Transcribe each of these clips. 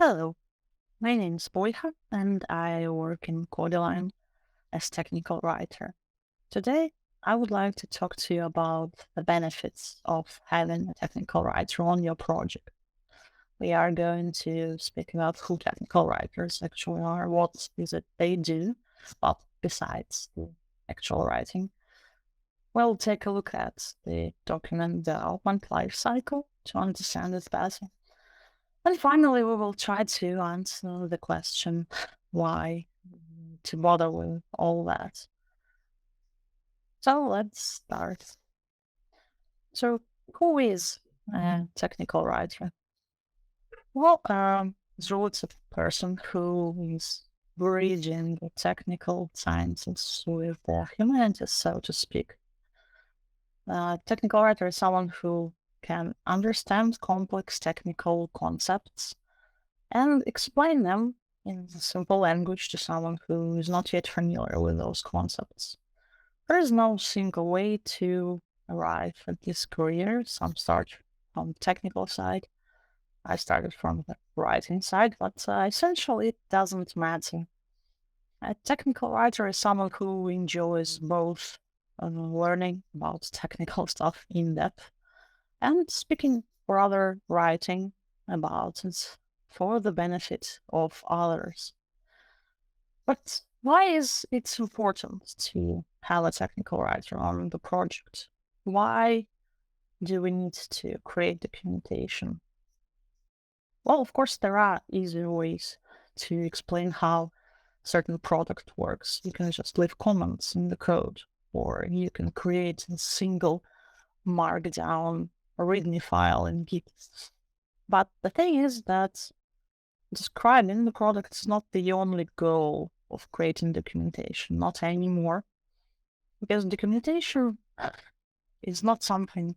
Hello, my name is Volha and I work in CodiLime as technical writer. Today, I would like to talk to you about the benefits of having a technical writer on your project. We are going to speak about who technical writers actually are, what is it they do, well, besides the actual writing. We'll take a look at the document development lifecycle to understand it better. And finally, we will try to answer the question why to bother with all that. So let's start. So, who is a technical writer? Well, so it's a person who is bridging the technical sciences with the humanities, so to speak. Technical writer is someone who can understand complex technical concepts and explain them in simple language to someone who is not yet familiar with those concepts. There is no single way to arrive at this career. Some start from the technical side. I started from the writing side, but essentially it doesn't matter. A technical writer is someone who enjoys both learning about technical stuff in depth and speaking, rather writing about it for the benefit of others. But why is it important to have a technical writer on the project? Why do we need to create documentation? Well, of course, there are easier ways to explain how certain product works. You can just leave comments in the code, or you can create a single markdown README file in Git. But the thing is that describing the product is not the only goal of creating documentation, not anymore, because documentation is not something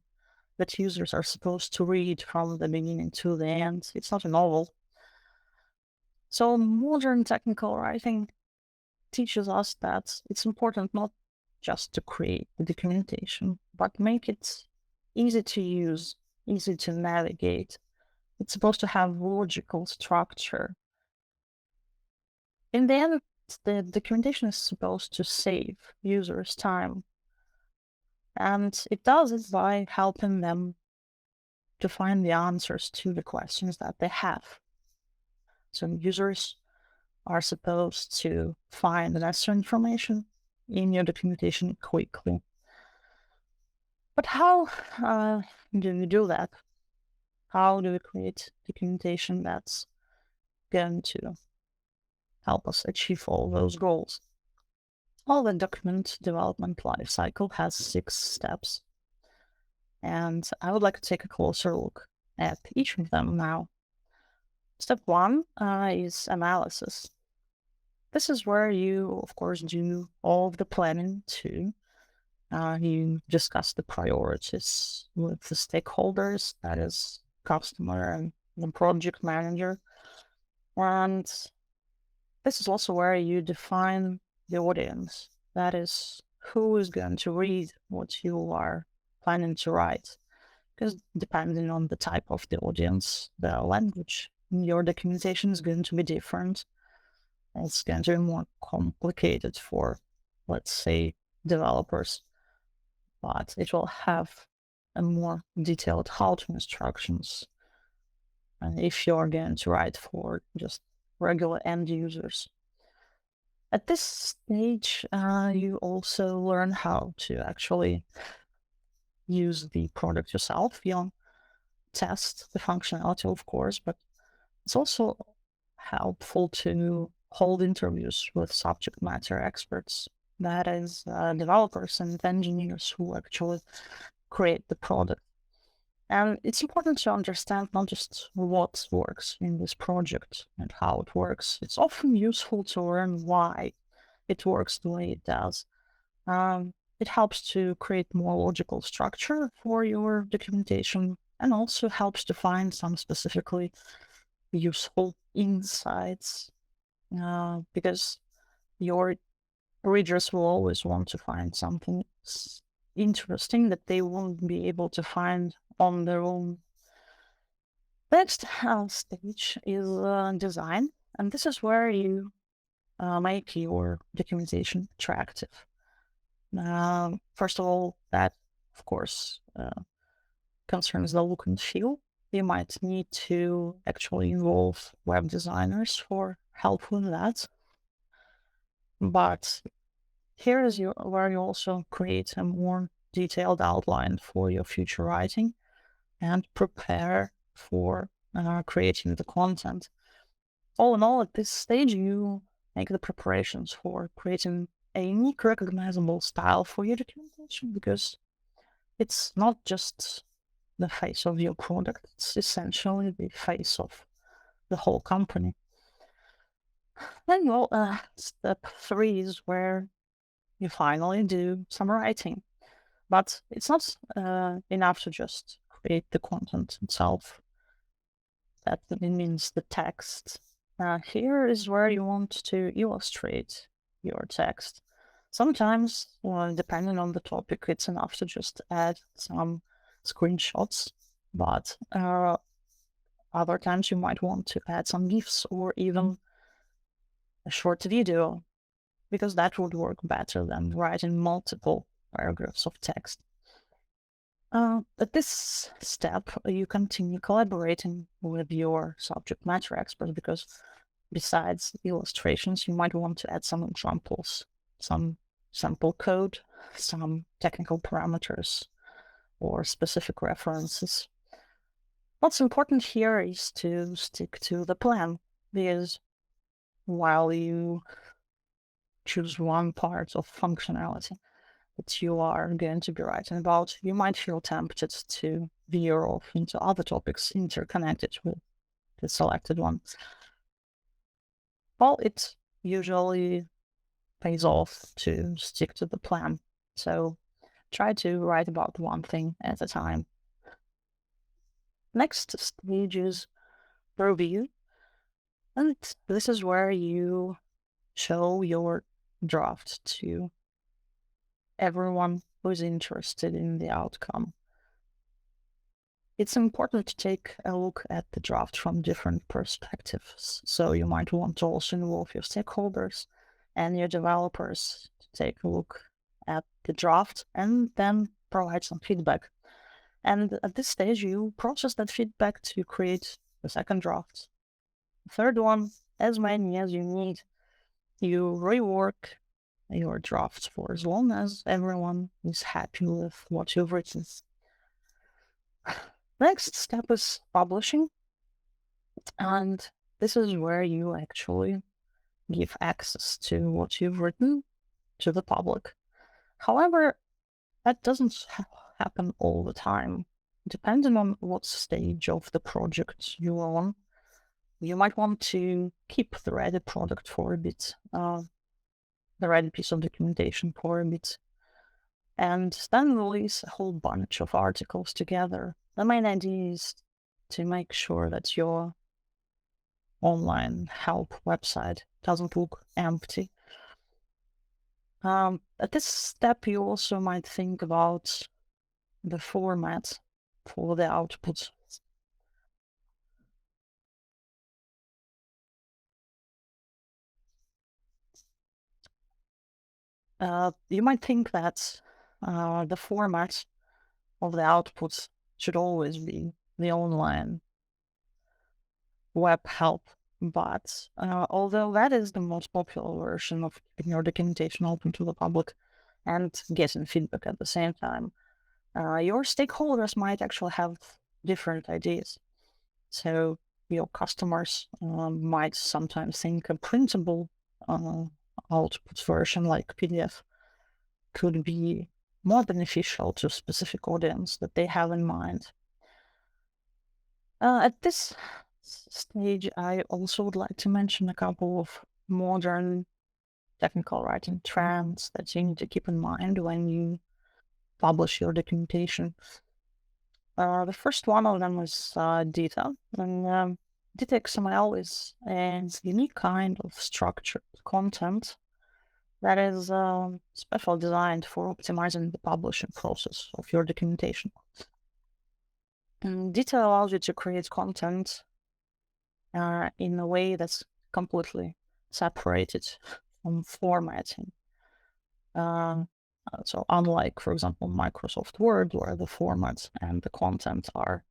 that users are supposed to read from the beginning to the end. It's not a novel. So modern technical writing teaches us that it's important not just to create the documentation, but make it easy to use, easy to navigate. It's supposed to have logical structure. In the end, the documentation is supposed to save users time, and it does it by helping them to find the answers to the questions that they have. So users are supposed to find the necessary information in your documentation quickly. But how do we do that? How do we create documentation that's going to help us achieve all those goals? Well, the document development lifecycle has 6 steps, and I would like to take a closer look at each of them now. Step 1 is analysis. This is where you, of course, do all of the planning too. You discuss the priorities with the stakeholders, that is, customer and the project manager. And this is also where you define the audience, that is, who is going to read what you are planning to write. Because depending on the type of the audience, the language in your documentation is going to be different. It's going to be more complicated for, let's say, developers, but it will have a more detailed how-to instructions. And if you're going to write for just regular end users. At this stage, you also learn how to actually use the product yourself. You test the functionality, of course, but it's also helpful to hold interviews with subject matter experts, that is, developers and engineers who actually create the product. And it's important to understand not just what works in this project and how it works. It's often useful to learn why it works the way it does. It helps to create more logical structure for your documentation and also helps to find some specifically useful insights because your readers will always want to find something interesting that they won't be able to find on their own. Next stage is design, and this is where you make your documentation attractive. First of all, that, of course, concerns the look and feel. You might need to actually involve web designers for help with that. But here is where you also create a more detailed outline for your future writing and prepare for creating the content. All in all, at this stage, you make the preparations for creating a unique, recognizable style for your documentation, because it's not just the face of your product, it's essentially the face of the whole company. Then, well, step 3 is where you finally do some writing. But it's not enough to just create the content itself. That means the text. Here is where you want to illustrate your text. Sometimes, depending on the topic, it's enough to just add some screenshots, but other times you might want to add some GIFs or even a short video, because that would work better than writing multiple paragraphs of text. At this step, you continue collaborating with your subject matter expert, because besides illustrations, you might want to add some examples, some sample code, some technical parameters, or specific references. What's important here is to stick to the plan, because while you choose one part of functionality that you are going to be writing about, you might feel tempted to veer off into other topics interconnected with the selected one. Well, it usually pays off to stick to the plan. So try to write about one thing at a time. Next stage is review. And this is where you show your draft to everyone who's interested in the outcome. It's important to take a look at the draft from different perspectives. So you might want to also involve your stakeholders and your developers to take a look at the draft and then provide some feedback. And at this stage, you process that feedback to create the second draft. The third one, as many as you need. You rework your drafts for as long as everyone is happy with what you've written. Next step is publishing. And this is where you actually give access to what you've written to the public. However, that doesn't happen all the time. Depending on what stage of the project you're on, you might want to keep the ready product for a bit, the ready piece of documentation for a bit, and then release a whole bunch of articles together. The main idea is to make sure that your online help website doesn't look empty. At this step, you also might think about the format for the output. You might think that the format of the output should always be the online web help. But although that is the most popular version of keeping your documentation open to the public and getting feedback at the same time, your stakeholders might actually have different ideas. So your customers might sometimes think a printable output version like PDF could be more beneficial to a specific audience that they have in mind. At this stage, I also would like to mention a couple of modern technical writing trends that you need to keep in mind when you publish your documentation. The first one of them is data. And data XML is a unique kind of structured content that is special designed for optimizing the publishing process of your documentation. And detail allows you to create content in a way that's completely separated from formatting. So unlike, for example, Microsoft Word, where the formats and the content are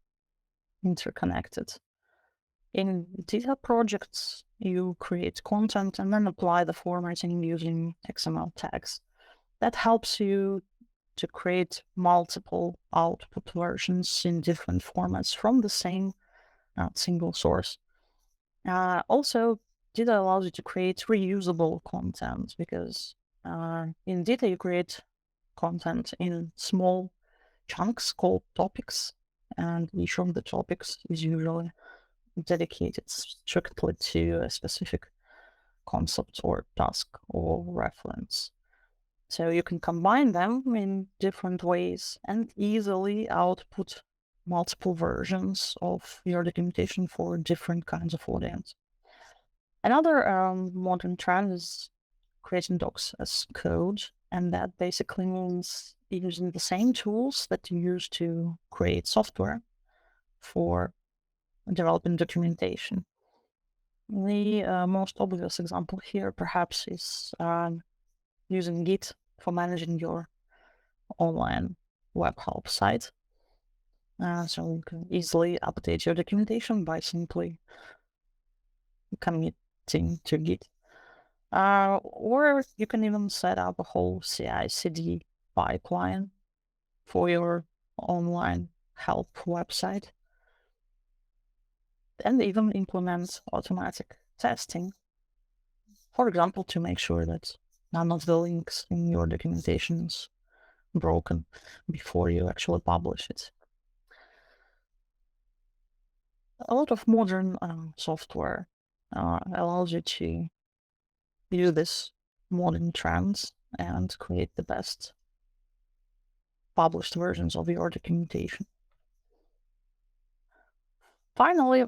interconnected. In detail projects, you create content and then apply the formatting using XML tags. That helps you to create multiple output versions in different formats from the same single source. Also, Dita allows you to create reusable content because in Dita you create content in small chunks called topics, and each of the topics is usually dedicated strictly to a specific concept or task or reference. So you can combine them in different ways and easily output multiple versions of your documentation for different kinds of audience. Another modern trend is creating docs as code, and that basically means using the same tools that you use to create software for developing documentation. The most obvious example here perhaps is using Git for managing your online web help site. So you can easily update your documentation by simply committing to Git. Or you can even set up a whole CI/CD pipeline for your online help website, and even implement automatic testing, for example, to make sure that none of the links in your documentation is broken before you actually publish it. A lot of modern software allows you to use this modern trends and create the best published versions of your documentation. Finally,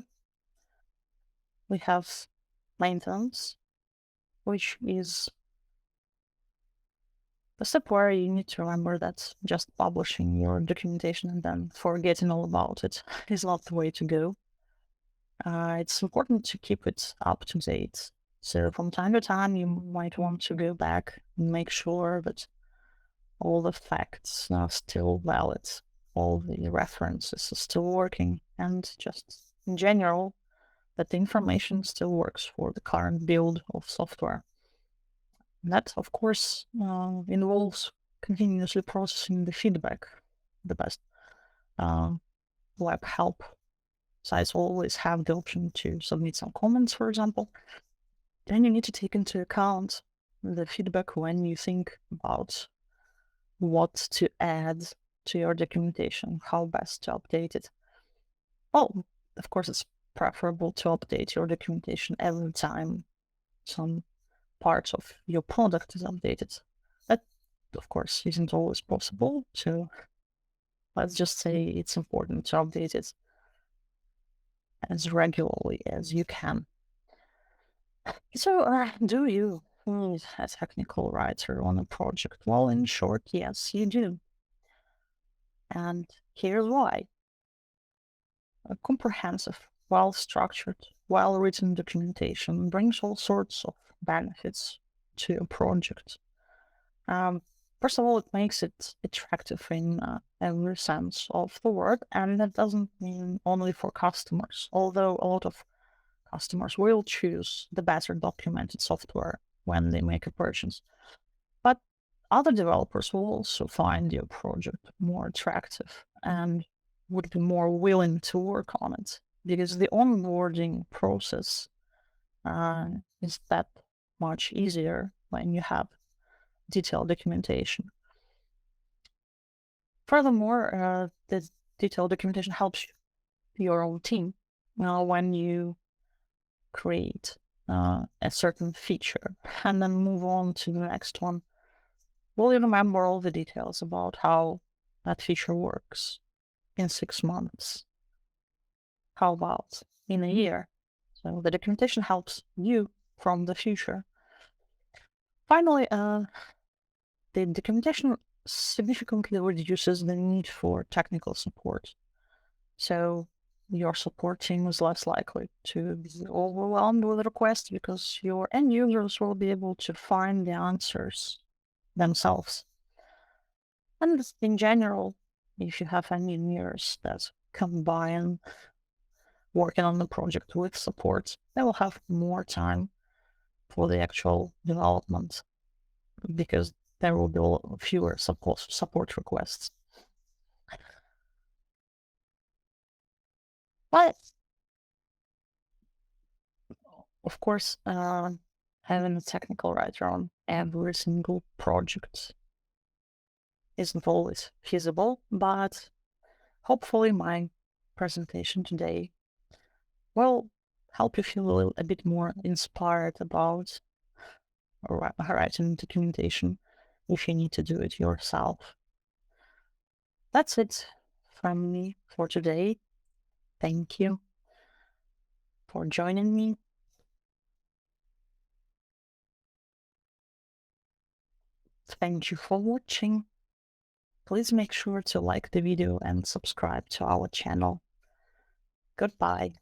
we have maintenance, which is a step where you need to remember that just publishing your documentation and then forgetting all about it is not the way to go. It's important to keep it up to date. So from time to time, you might want to go back and make sure that all the facts are still valid, all the references are still working, and just in general, that the information still works for the current build of software. And that, of course, involves continuously processing the feedback. The best web help sites always have the option to submit some comments, for example. Then you need to take into account the feedback when you think about what to add to your documentation, how best to update it. Well, of course, it's preferable to update your documentation every time some parts of your product is updated. That, of course, isn't always possible. So let's just say it's important to update it as regularly as you can. So, do you need a technical writer on a project? Well, in short, yes, you do. And here's why. A comprehensive, well-structured, well-written documentation brings all sorts of benefits to a project. First of all, it makes it attractive in every sense of the word, and that doesn't mean only for customers, although a lot of customers will choose the better documented software when they make a purchase. But other developers will also find your project more attractive and would be more willing to work on it because the onboarding process is that much easier when you have detailed documentation. Furthermore, the detailed documentation helps your own team when you create a certain feature and then move on to the next one. Will you remember all the details about how that feature works in 6 months? How about in a year? So the documentation helps you from the future. Finally, the documentation significantly reduces the need for technical support. So your support team is less likely to be overwhelmed with requests because your end users will be able to find the answers themselves. And in general, if you have engineers that combine working on the project with support, they will have more time for the actual development because there will be fewer support requests. But of course, having a technical writer on every single project isn't always feasible, but hopefully my presentation today will help you feel a bit more inspired about writing documentation if you need to do it yourself. That's it from me for today. Thank you for joining me. Thank you for watching. Please make sure to like the video and subscribe to our channel. Goodbye.